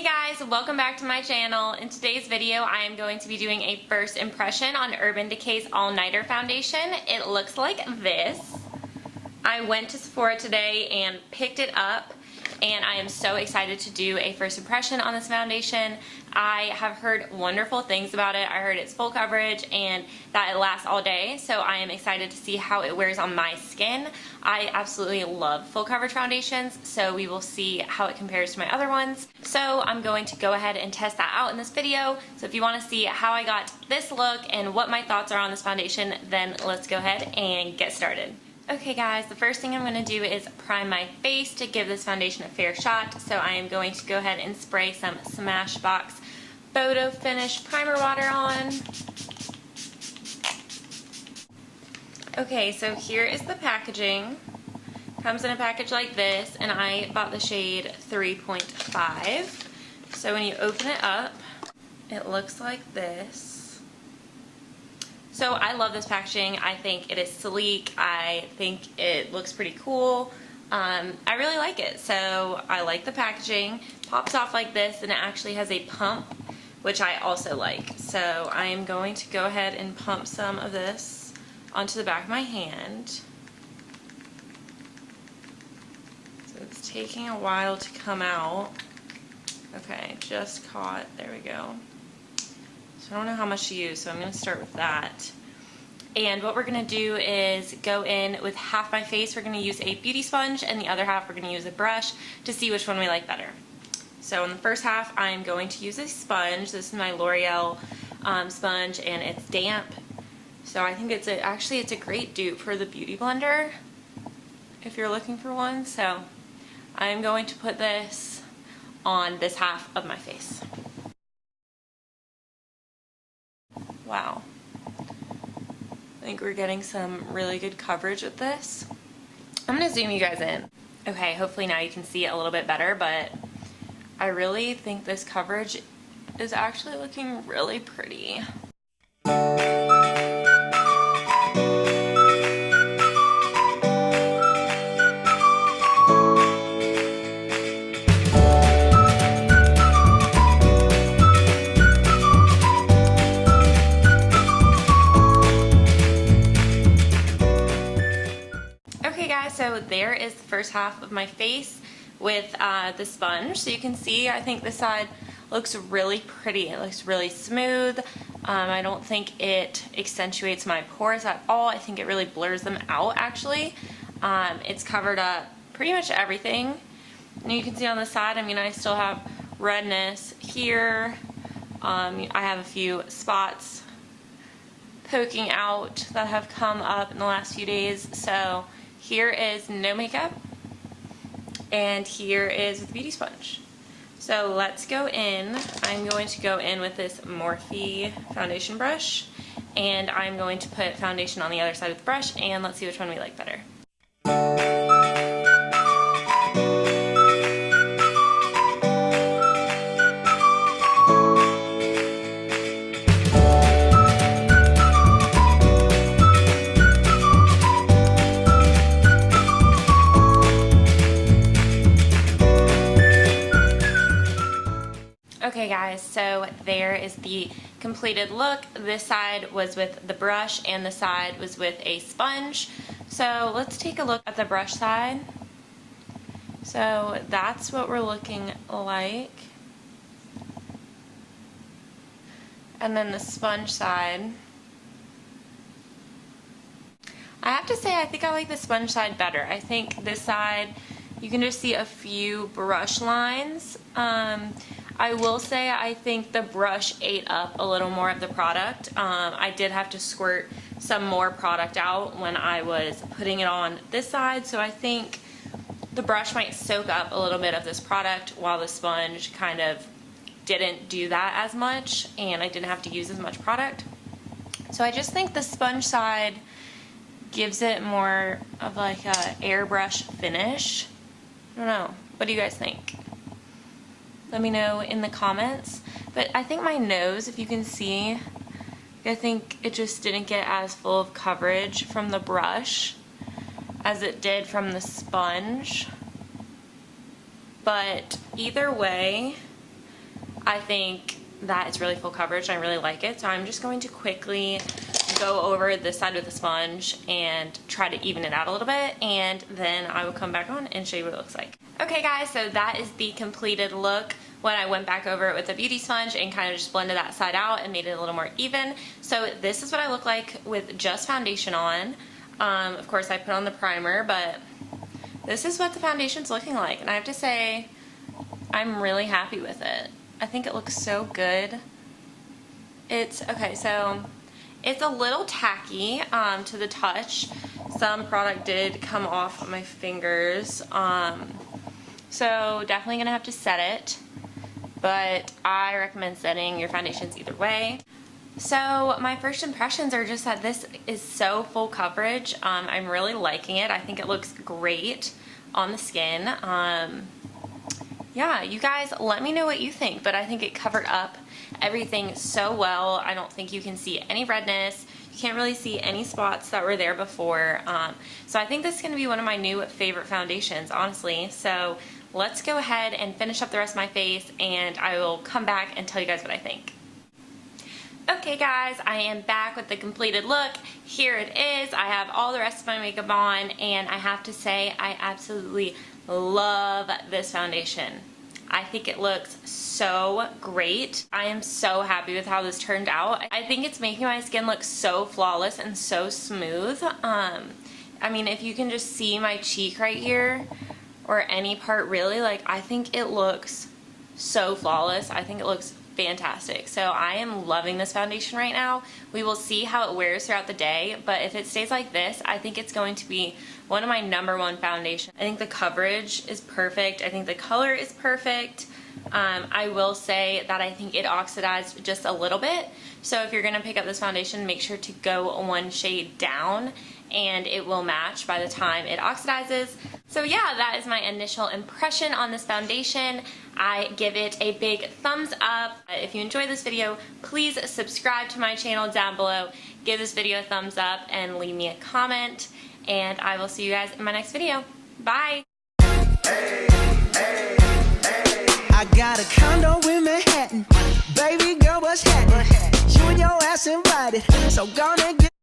guys, welcome back to my channel. In today's video, I am going to be doing a first impression on Urban Decay's All Nighter Foundation. It looks like this. I went to Sephora today and picked it up, and I am so excited to do a first impression on this foundation. I have heard wonderful things about it. I heard it's full coverage and that it lasts all day, so I am excited to see how it wears on my skin. I absolutely love full coverage foundations, so we will see how it compares to my other ones. So I'm going to go ahead and test that out in this video. So if you want to see how I got this look and what my thoughts are on this foundation, then let's go ahead and get started. Okay guys, the first thing I'm going to do is prime my face to give this foundation a fair shot. So I am going to go ahead and spray some Smashbox Photo Finish Primer Water on. Okay, so here is the packaging. Comes in a package like this, and I bought the shade 3.5. So when you open it up, it looks like this. So I love this packaging. I think it is sleek. I think it looks pretty cool. I really like it. So I like the packaging. Pops off like this, and it actually has a pump, which I also like. So I am going to go ahead and pump some of this onto the back of my hand. So it's taking a while to come out. Okay, just caught. There we go. So I don't know how much to use, so I'm going to start with that. And what we're going to do is go in with half my face. We're going to use a beauty sponge, and the other half we're going to use a brush to see which one we like better. So in the first half, I'm going to use a sponge. This is my L'Oreal sponge, and it's damp. So I think it's a great dupe for the Beauty Blender if you're looking for one. So I'm going to put this on this half of my face. Wow. I think we're getting some really good coverage with this. I'm going to zoom you guys in. Okay, hopefully now you can see it a little bit better, but I really think this coverage is actually looking really pretty. So there is the first half of my face with the sponge. So you can see, I think this side looks really pretty. It looks really smooth. I don't think it accentuates my pores at all. I think it really blurs them out actually. It's covered up pretty much everything. And you can see on the side, I mean, I still have redness here. I have a few spots poking out that have come up in the last few days. So here is no makeup, and here is the beauty sponge. So let's go in. I'm going to go in with this Morphe foundation brush, and I'm going to put foundation on the other side of the brush, and let's see which one we like better. Okay guys, so there is the completed look. This side was with the brush and the side was with a sponge. So let's take a look at the brush side. So that's what we're looking like. And then the sponge side. I have to say I think I like the sponge side better. I think this side you can just see a few brush lines. I will say I think the brush ate up a little more of the product. I did have to squirt some more product out when I was putting it on this side, so I think the brush might soak up a little bit of this product while the sponge kind of didn't do that as much, and I didn't have to use as much product. So I just think the sponge side gives it more of like a airbrush finish. I don't know. What do you guys think? Let me know in the comments. But I think my nose, if you can see, I think it just didn't get as full of coverage from the brush as it did from the sponge. But either way, I think that it's really full coverage and I really like it. So I'm just going to quickly go over this side with the sponge and try to even it out a little bit, and then I will come back on and show you what it looks like. Okay guys, so that is the completed look when I went back over it with a beauty sponge and kind of just blended that side out and made it a little more even. So this is what I look like with just foundation on. Of course I put on the primer, but this is what the foundation's looking like, and I have to say I'm really happy with it. I think it looks so good. It's okay, so it's a little tacky to the touch. Some product did come off of my fingers, so definitely gonna have to set it, but I recommend setting your foundations either way. So my first impressions are just that this is so full coverage. I'm really liking it. I think it looks great on the skin. Yeah, you guys let me know what you think, but I think it covered up everything so well. I don't think you can see any redness. You can't really see any spots that were there before. So I think this is going to be one of my new favorite foundations, honestly. So let's go ahead and finish up the rest of my face, and I will come back and tell you guys what I think. Okay guys, I am back with the completed look. Here it is. I have all the rest of my makeup on, and I have to say I absolutely love this foundation. I think it looks so great. I am so happy with how this turned out. I think it's making my skin look so flawless and so smooth. I mean, if you can just see my cheek right here, or any part really, like, I think it looks so flawless. I think it looks fantastic. So I am loving this foundation right now. We will see how it wears throughout the day, but if it stays like this, I think it's going to be one of my #1 foundations. I think the coverage is perfect. I think the color is perfect. I will say that I think it oxidized just a little bit. So if you're gonna pick up this foundation, make sure to go one shade down, and it will match by the time it oxidizes. So yeah, that is my initial impression on this foundation. I give it a big thumbs up. If you enjoyed this video, please subscribe to my channel down below. Give this video a thumbs up and leave me a comment. And I will see you guys in my next video. Bye! I got a condo in Manhattan. Baby girl, what's happening? You and your ass invited, so gonna get